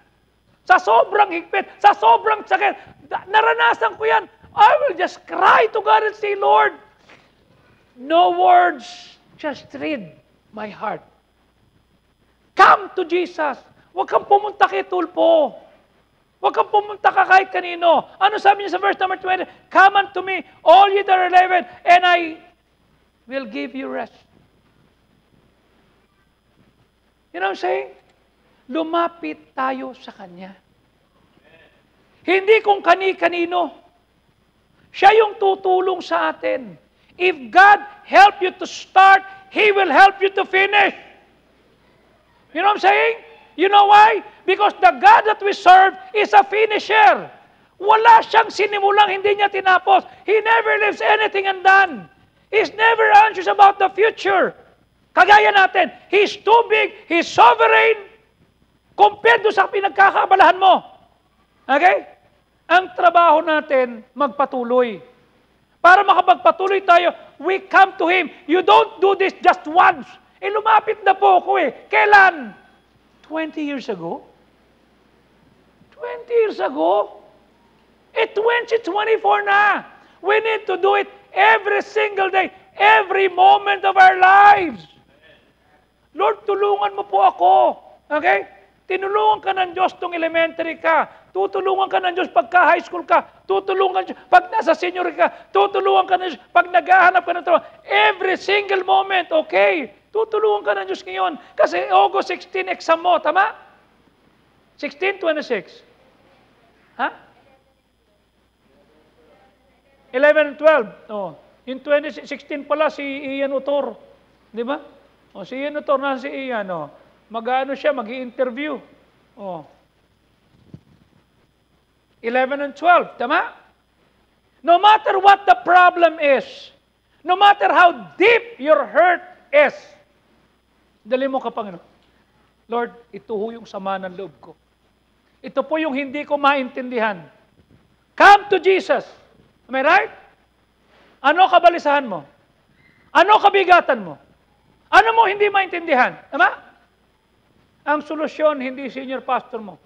Sa sobrang higpit, sa sobrang sakit. Naranasan ko yan. I will just cry to God and say, Lord, no words, just read my heart. Come to Jesus. Huwag kang pumunta kay Tulpo. Huwag kang pumunta ka kahit kanino. Ano sabi niya sa verse number 20? Come unto me, all ye that are labor, and I will give you rest. You know what I'm saying? Lumapit tayo sa Kanya. Hindi kung kani-kanino. Siya yung tutulong sa atin. If God help you to start, He will help you to finish. You know what I'm saying? You know why? Because the God that we serve is a finisher. Wala siyang sinimulang hindi niya tinapos. He never leaves anything undone. He's never anxious about the future. Kagaya natin, He's too big, He's sovereign, compared do sa pinagkakaabalahan mo. Okay? Ang trabaho natin, magpatuloy. Para makapagpatuloy tayo, we come to Him. You don't do this just once. Eh, lumapit na po ako eh. Kailan? 20 years ago? 20 years ago? Eh, 2024 na. We need to do it every single day, every moment of our lives. Lord, tulungan mo po ako. Okay? Tinulungan ka ng Diyos nung elementary ka. Tutulungan ka ng Diyos pagka high school ka. Tutulungan ka pag nasa senior ka. Tutulungan ka ng Diyos pag naghahanap ka ng trabaho. Every single moment, okay? Tutulungan ka ng Diyos ngayon. Kasi August 16 exam mo, tama? 16, 26. Ha? 11 and 12. Oh. In 2016 pala si Ian Utor. Di ba? Oh, si Ian Utor na si Ian. Oh. Mag-ano siya, mag-i-interview. Oh. 11 and 12, tama? No matter what the problem is, no matter how deep your hurt is, dali mo ka, Panginoon. Lord, ito ho yung sama ng loob ko. Ito po yung hindi ko maintindihan. Come to Jesus. Am I right? Ano kabalisahan mo? Ano kabigatan mo? Ano mo hindi maintindihan? Tama? Ang solusyon, hindi senior pastor mo.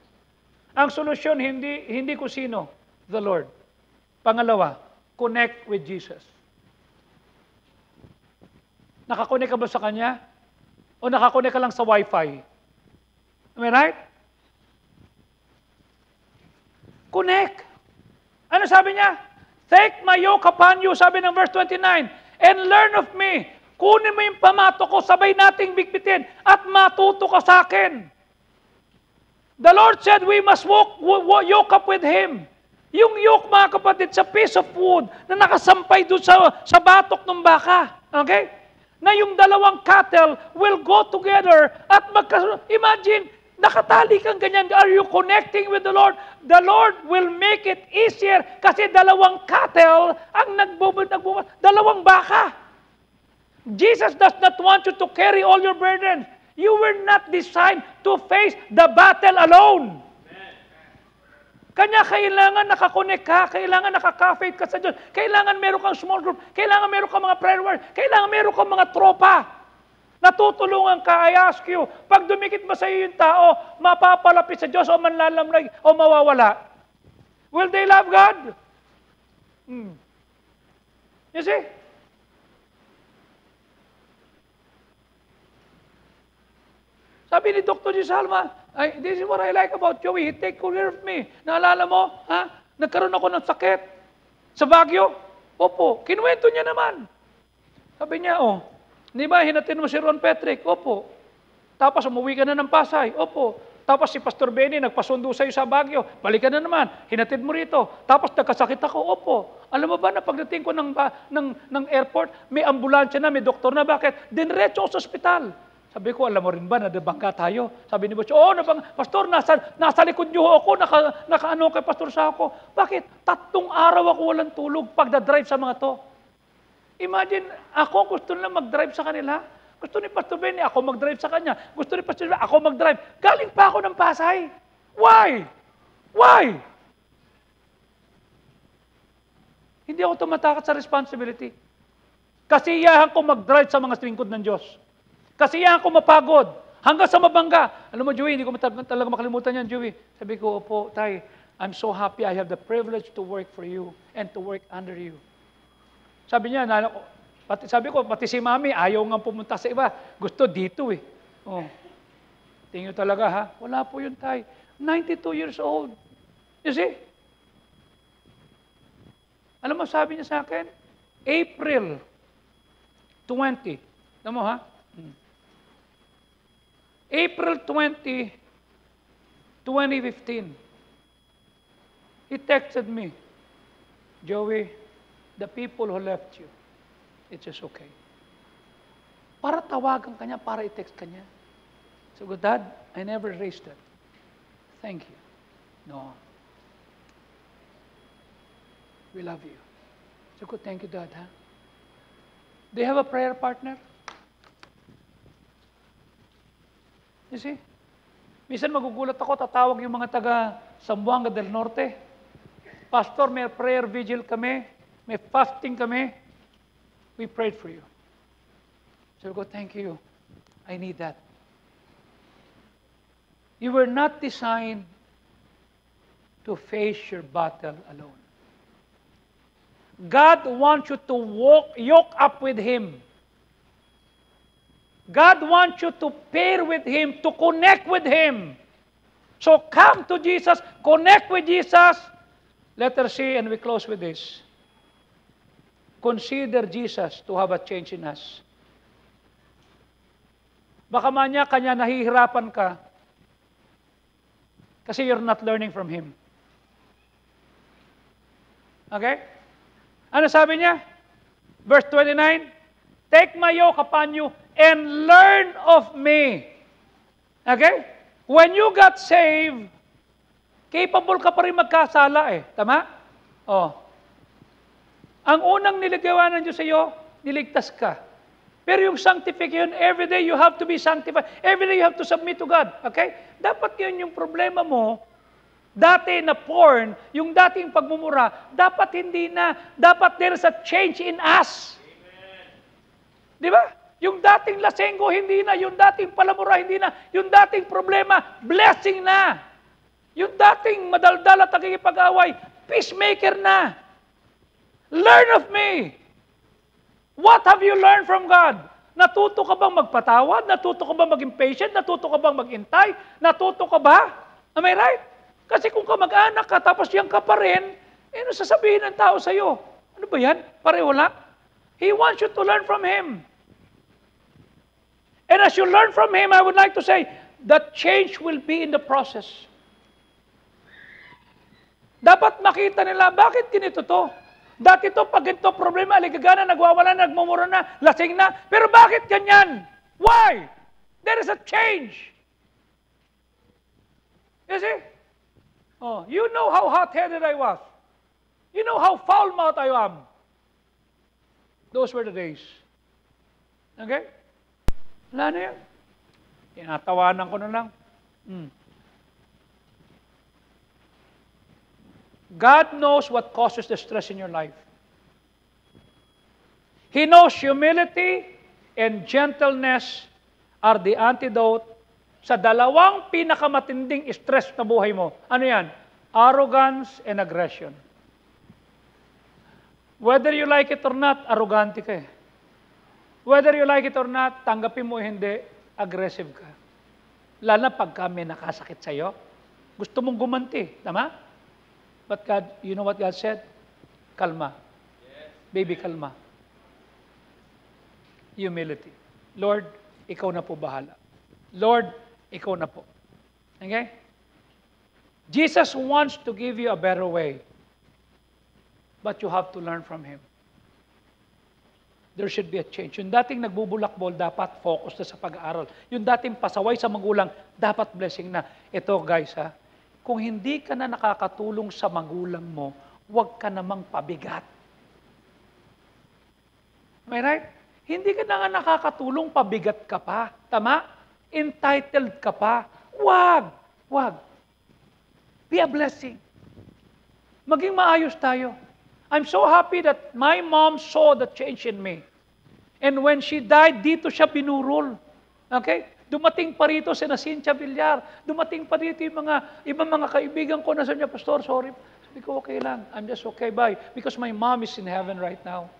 Ang solusyon, hindi ko sino? The Lord. Pangalawa, connect with Jesus. Nakakonek ka ba sa Kanya? O nakakonek ka lang sa Wi-Fi? Am I right? Connect. Ano sabi niya? Take my yoke upon you, sabi ng verse 29, and learn of me. Kunin mo yung pamato ko, sabay nating bigbitin, at matuto ka sa akin. The Lord said we must yoke up with Him. Yung yoke, mga kapatid, sa piece of wood na nakasampay doon sa batok ng baka. Okay? Na yung dalawang cattle will go together at imagine, nakatali kang ganyan. Are you connecting with the Lord? The Lord will make it easier kasi dalawang cattle ang dalawang baka. Jesus does not want you to carry all your burdens. You were not designed to face the battle alone. Kanya kailangan nakakonek ka, kailangan nakaka-faith ka sa Diyos, kailangan meron kang small group, kailangan meron kang mga prayer warriors, kailangan meron kang mga tropa. Natutulungan ka, I ask you, pag dumikit ba sa iyo yung tao, mapapalapit sa Diyos o manlalamlag o mawawala? Will they love God? You see? Sabi ni Dr. G. Salma, this is what I like about Joey. He take care of me. Naalala mo, ha? Nagkaroon ako ng sakit sa Baguio. Opo. Kinuwento niya naman. Sabi niya, di ba, hinatid mo si Ron Petrick? Opo. Tapos umuwi ka na ng Pasay? Opo. Tapos si Pastor Benny, nagpasundo sa'yo sa Baguio. Balik ka na naman. Hinatid mo rito. Tapos nagkasakit ako. Opo. Alam mo ba na pagdating ko ng airport, may ambulansya na, may doktor na. Bakit? Dinretso ako sa ospital. Sabi ko, alam mo rin ba, nadabangga tayo? Sabi ni Boss, Pastor, nasa likod niyo ako, nakaano kay Pastor Sako. Bakit? 3 araw ako walang tulog pagdadrive sa mga to. Imagine, ako gusto nila mag-drive sa kanila. Gusto ni Pastor Benny, ako mag-drive sa kanya. Gusto ni Pastor Benny, ako mag-drive. Galing pa ako ng Pasay. Why? Why? Hindi ako tumatakat sa responsibility. Kasiyahan ko mag-drive sa mga lingkod ng Diyos. Kasiyahan ko mapagod. Hanggang sa mabangga. Alam mo, Joey, hindi ko talaga makalimutan yan, Joey. Sabi ko, opo, Tay, I'm so happy I have the privilege to work for you and to work under you. Sabi niya, pati si Mami, ayaw nga pumunta sa iba. Gusto dito eh. Tingin talaga ha. Wala po yun, Tay. 92 years old. You see? Alam mo, sabi niya sa akin, April 20. Alam mo ha? April 20, 2015. He texted me, Joey, the people who left you, it's just okay. Para tawagan ka niya, para i-text ka niya. So, Dad, I never raised that. Thank you. No. We love you. So, thank you, Dad. Do you have a prayer partner? You see? Minsan magugulat ako, tatawag yung mga taga Zamboanga del Norte. Pastor, may prayer vigil kami, may fasting kami. We prayed for you. So go, thank you. I need that. You were not designed to face your battle alone. God wants you to yoke up with Him. God wants you to pair with Him, to connect with Him. So come to Jesus, connect with Jesus. Letter C, and we close with this. Consider Jesus to have a change in us. Baka kanya nahihirapan ka kasi you're not learning from Him. Okay? Ano sabi niya? Verse 29, take my yoke upon you and learn of me. Okay? When you got saved, capable ka pa rin magkasala eh. Tama? Ang unang niligawa ng Diyos sa iyo, niligtas ka. Pero yung sanctification, every day you have to be sanctified. Every day you have to submit to God. Okay? Dapat yun yung problema mo. Dati na porn, yung dating pagmumura, dapat hindi na. Dapat there is a change in us. Di ba? Yung dating lasenggo, hindi na. Yung dating palamura, hindi na. Yung dating problema, blessing na. Yung dating madaldal at nakikipag-away, peacemaker na. Learn of me. What have you learned from God? Natuto ka bang magpatawad? Natuto ka bang maging patient? Natuto ka bang maghintay? Natuto ka ba? Am I right? Kasi kung ka mag-anak ka, tapos yan ka pa rin, ano sasabihin ng tao sa'yo? Ano ba yan? Pareho lang? He wants you to learn from Him. And as you learn from Him, I would like to say, that change will be in the process. Dapat makita nila, bakit ganito to? Dati to, pag ganito problema, aligagana, nagwawala, nagmumura na, lasing na. Pero bakit ganyan? Why? There is a change. You see? You know how hot-headed I was. You know how foul-mouthed I am. Those were the days. Okay? Wala na yan. Tinatawanan ko na lang. God knows what causes the stress in your life. He knows humility and gentleness are the antidote sa dalawang pinakamatinding stress na buhay mo. Ano yan? Arrogance and aggression. Whether you like it or not, arrogante ka eh. Whether you like it or not, tanggapin mo hindi, aggressive ka. Lalo na pagka may nakasakit sa'yo. Gusto mong gumanti. Tama? But God, you know what God said? Kalma. Baby, kalma. Humility. Lord, ikaw na po bahala. Lord, ikaw na po. Okay? Jesus wants to give you a better way. But you have to learn from Him. There should be a change. Yung dating nagbubulakbol, dapat focus na sa pag-aaral. Yung dating pasaway sa magulang, dapat blessing na. Ito guys ha, kung hindi ka na nakakatulong sa magulang mo, huwag ka namang pabigat. Am I right? Hindi ka na nga nakakatulong, pabigat ka pa. Tama? Entitled ka pa. Huwag. Huwag. Be a blessing. Maging maayos tayo. I'm so happy that my mom saw the change in me. And when she died, dito siya binurol. Okay? Dumating pa rito si Cynthia Villar. Dumating pa rito yung ibang mga kaibigan ko na sabi niya, Pastor, sorry. Sabi ko, okay lang. I'm just okay, bye. Because my mom is in heaven right now.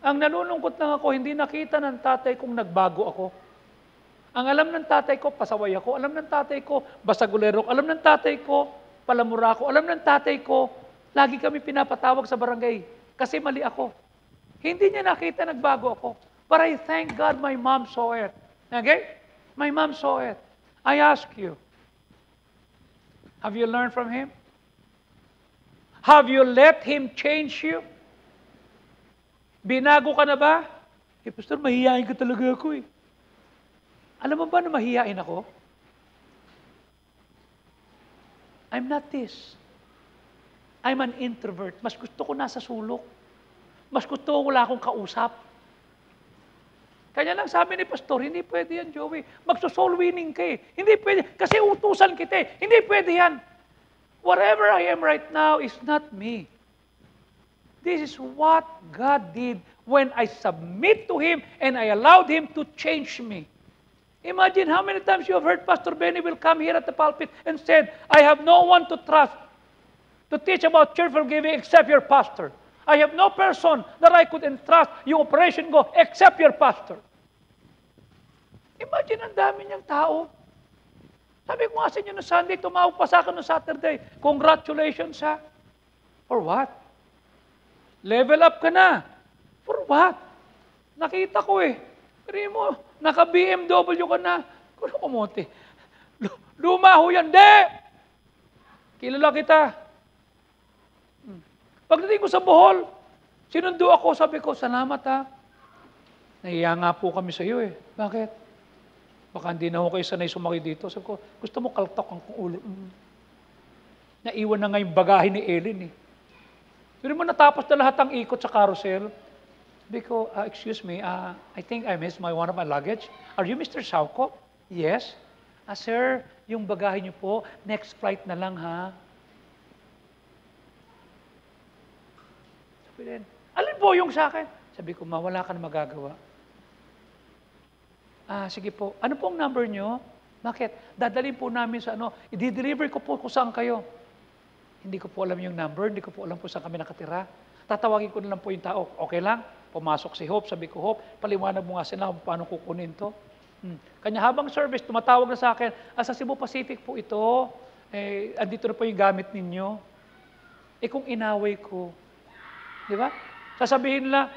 Ang nalulungkot lang ako, hindi nakita ng tatay kong nagbago ako. Ang alam ng tatay ko, pasaway ako. Alam ng tatay ko, basagulero. Alam ng tatay ko, palamura ako. Alam ng tatay ko, lagi kami pinapatawag sa barangay kasi mali ako. Hindi niya nakita nagbago ako. But I thank God my mom saw it. Okay? My mom saw it. I ask you, have you learned from Him? Have you let Him change you? Binago ka na ba? Pastor, mahihain ka talaga ako eh. Alam mo ba na mahihain ako? I'm not this. I'm an introvert. Mas gusto ko nasa sulok. Mas gusto ko wala akong kausap. Kanya lang sabi ni Pastor, hindi pwede yan, Joey. Magso-soul winning ka eh. Hindi pwede. Kasi utusan kita eh. Hindi pwede yan. Whatever I am right now is not me. This is what God did when I submit to Him and I allowed Him to change me. Imagine how many times you have heard Pastor Benny will come here at the pulpit and said, I have no one to trust to teach about cheerful giving except your pastor. I have no person that I could entrust yung operation ko except your pastor. Imagine ang dami niyang tao. Sabi ko nga sa inyo na Sunday, tumawag pa sa akin no Saturday. Congratulations ha. For what? Level up ka na. For what? Nakita ko eh. Pero mo, naka-BMW ka na. Kuno kumote. Luma ho yan. Di! Kilala kita. Pagdating ko sa Bohol, sinundo ako, sabi ko, salamat ha. Nahiya nga po kami sa iyo eh. Bakit? Baka hindi na ako kayo sanay sumakay dito. Sabi ko, gusto mo kaltok ang ulo. Naiwan na nga yung bagahe ni Ellen eh. Pero mo natapos na lahat ang ikot sa carousel. Sabi ko, excuse me, I think I missed one of my luggage. Are you Mr. Sauko? Yes. Sir, yung bagahe niyo po, next flight na lang ha. Sabi din, alin po yung sa akin? Sabi ko, wala ka na magagawa. Sige po, ano pong number niyo? Bakit? Dadalhin po namin sa i-deliver ko po kung saan kayo. Hindi ko po alam yung number, hindi ko po alam po saan kami nakatira. Tatawagin ko na lang po yung tao. Okay lang? Pumasok si Hope, sabi ko, Hope, paliwanag mo nga sila kung paano kukunin to. Kanya habang service, tumatawag na sa akin, sa Cebu Pacific po ito, andito na po yung gamit ninyo. Kung inaway ko, di ba? Sasabihin nila,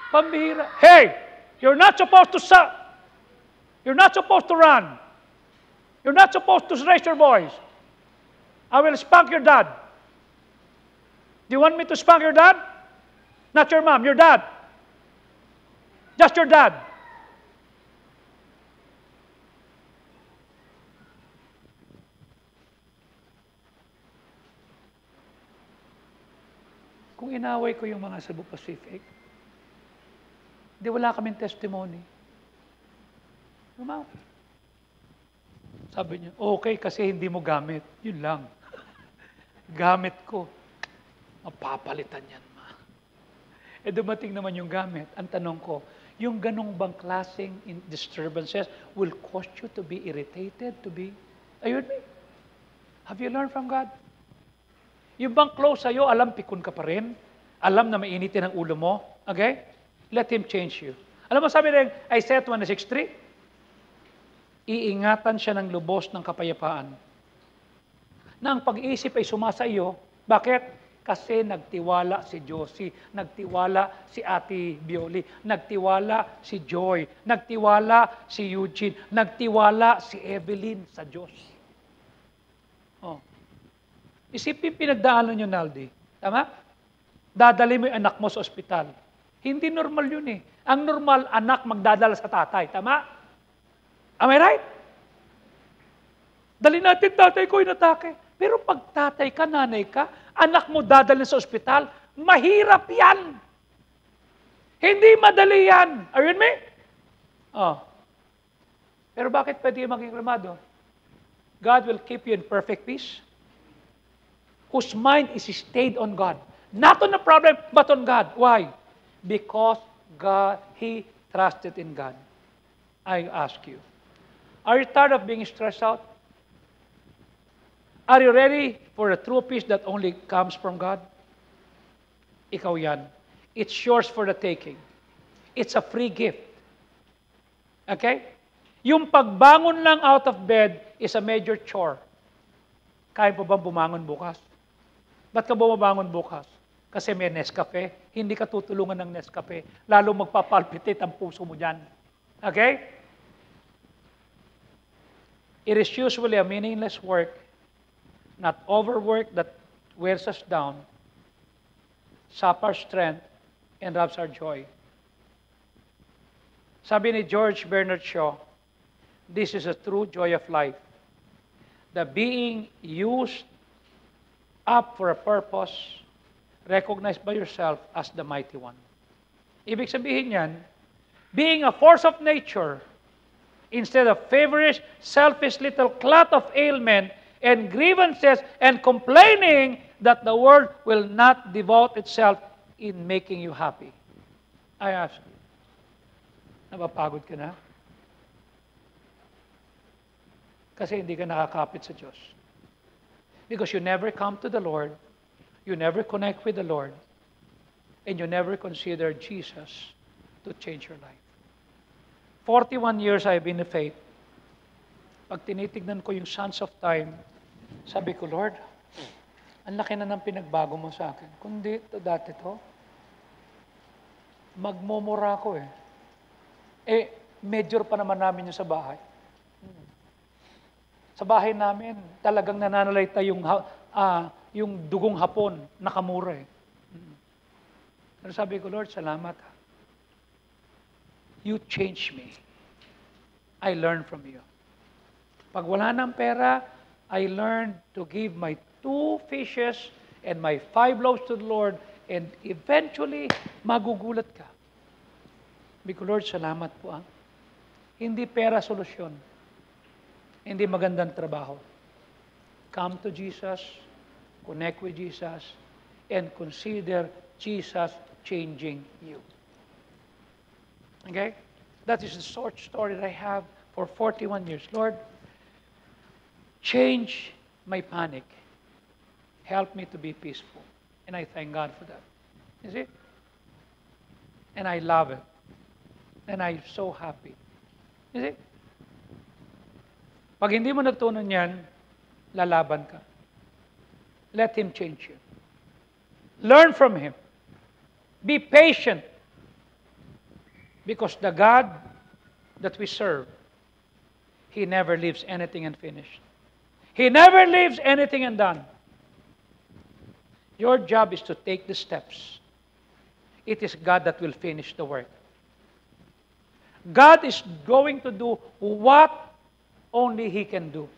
pambihira, hey, you're not supposed to you're not supposed to run. You're not supposed to raise your voice. I will spank your dad. Do you want me to spank your dad? Not your mom, your dad. Just your dad. Kung inaway ko yung mga Cebu Pacific, di wala kaming testimony. Umaw. Sabi niya, okay kasi hindi mo gamit. Yun lang. Gamit ko. Mapapalitan yan, ma. Dumating naman yung gamit. Ang tanong ko, yung ganong bang klaseng disturbances will cause you to be irritated, to be... Ayun, have you learned from God? Yung bang close sa'yo, alam, pikon ka pa rin. Alam na mainitin ang ulo mo. Okay? Let Him change you. Alam mo, sabi rin, Isaiah 26:3, iingatan siya ng lubos ng kapayapaan. Na ang pag-iisip ay sumasa iyo. Bakit? Kasi nagtiwala si Josie, nagtiwala si Ate Bioli, nagtiwala si Joy, nagtiwala si Eugene, nagtiwala si Evelyn sa Diyos. Oh. Isipin pinagdaanan nyo, Naldi. Tama? Dadali mo yung anak mo sa ospital. Hindi normal yun eh. Ang normal, anak magdadala sa tatay. Tama? Am I right? Dali natin tatay ko inatake. Pero pag tatay ka, nanay ka, anak mo dadalhin sa ospital, mahirap yan. Hindi madali yan. Are you with me? Oh. Pero bakit pwede maging kalmado? God will keep you in perfect peace, whose mind is stayed on God. Not on the problem, but on God. Why? Because God, he trusted in God. I ask you, are you tired of being stressed out? Are you ready for a true peace that only comes from God? Ikaw yan. It's yours for the taking. It's a free gift. Okay? Yung pagbangon lang out of bed is a major chore. Kaya pa bang bumangon bukas? Ba't ka bumabangon bukas? Kasi may Nescafe. Hindi ka tutulungan ng Nescafe. Lalo magpapalpitate ang puso mo dyan. Okay? It is usually a meaningless work, not overwork that wears us down, saps our strength, and robs our joy. Sabi ni George Bernard Shaw, this is a true joy of life. The being used up for a purpose, recognized by yourself as the mighty one. Ibig sabihin yan, being a force of nature, instead of feverish, selfish little clot of ailment and grievances and complaining that the world will not devote itself in making you happy. I ask you, napapagod ka na? Kasi hindi ka nakakapit sa Diyos. Because you never come to the Lord, you never connect with the Lord, and you never consider Jesus to change your life. 41 years I've been in faith. Pag tinitignan ko yung Sons of Time, sabi ko, Lord, ang laki na ng pinagbago mo sa akin. Kundi dati to, magmumura ko eh. Major pa naman namin yung sa bahay. Sa bahay namin, talagang nananalayta yung dugong hapon, nakamura eh. Pero sabi ko, Lord, salamat ha. You changed me. I learned from you. Pag wala ng pera, I learned to give my 2 fishes and my 5 loaves to the Lord, and eventually, magugulat ka. Sabi ko, Lord, salamat po ah. Hindi pera solusyon. Hindi magandang trabaho. Come to Jesus, connect with Jesus, and consider Jesus changing you. Okay? That is the short story that I have for 41 years. Lord, change my panic. Help me to be peaceful. And I thank God for that. You see? And I love it. And I'm so happy. You see? Pag hindi mo natutunan yan, lalaban ka. Let Him change you. Learn from Him. Be patient. Because the God that we serve, He never leaves anything unfinished. He never leaves anything undone. Your job is to take the steps. It is God that will finish the work. God is going to do what only He can do.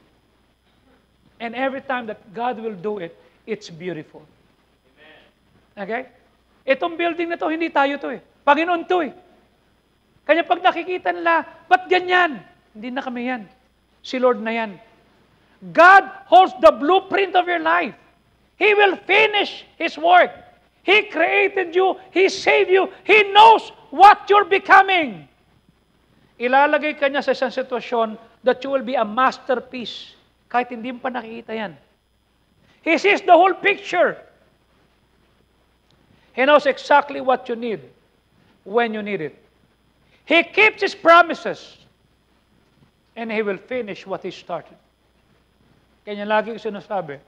And every time that God will do it, it's beautiful. Okay? Itong building na to, hindi tayo to eh. Panginoon to eh. Kaya pag nakikita nila, ba't ganyan? Hindi na kami yan. Si Lord na yan. God holds the blueprint of your life. He will finish His work. He created you. He saved you. He knows what you're becoming. Ilalagay ka niya sa isang sitwasyon that you will be a masterpiece. Kahit hindi mo pa nakikita yan. He sees the whole picture. He knows exactly what you need when you need it. He keeps His promises. And He will finish what He started. Kanya lagi ko sinasabi,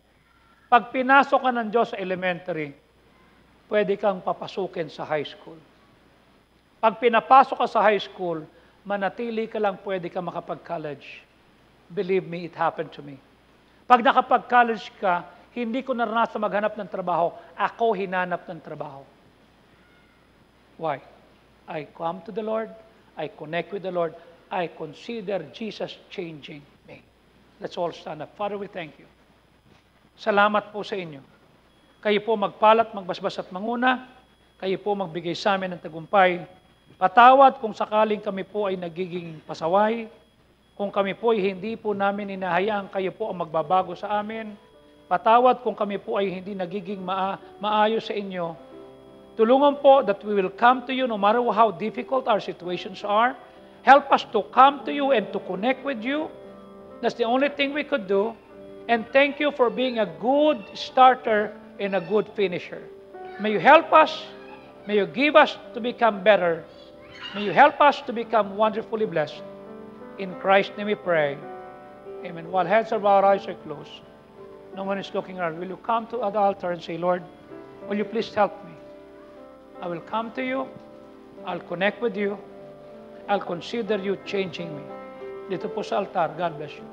pag pinasok ka ng Diyos sa elementary, pwede kang papasukin sa high school. Pag pinapasok ka sa high school, manatili ka lang pwede ka makapag-college. Believe me, it happened to me. Pag nakapag-college ka, hindi ko naranasan maghanap ng trabaho. Ako hinanap ng trabaho. Why? I come to the Lord. I connect with the Lord. I consider Jesus changing me. Let's all stand up. Father, we thank you. Salamat po sa inyo. Kayo po magpalat, magbasbas at manguna. Kayo po magbigay sa amin ng tagumpay. Patawad kung sakaling kami po ay nagiging pasaway. Kung kami po ay hindi po namin hinahayaan kayo po ang magbabago sa amin. Patawad kung kami po ay hindi nagiging maayos sa inyo. Tulungan po that we will come to you no matter how difficult our situations are. Help us to come to you and to connect with you. That's the only thing we could do. And thank you for being a good starter and a good finisher. May you help us. May you give us to become better. May you help us to become wonderfully blessed. In Christ's name we pray. Amen. While heads of our eyes are closed, no one is looking around. Will you come to the altar and say, Lord, will you please help me? I will come to you. I'll connect with you. I'll consider you changing me. Dito po sa altar. God bless you.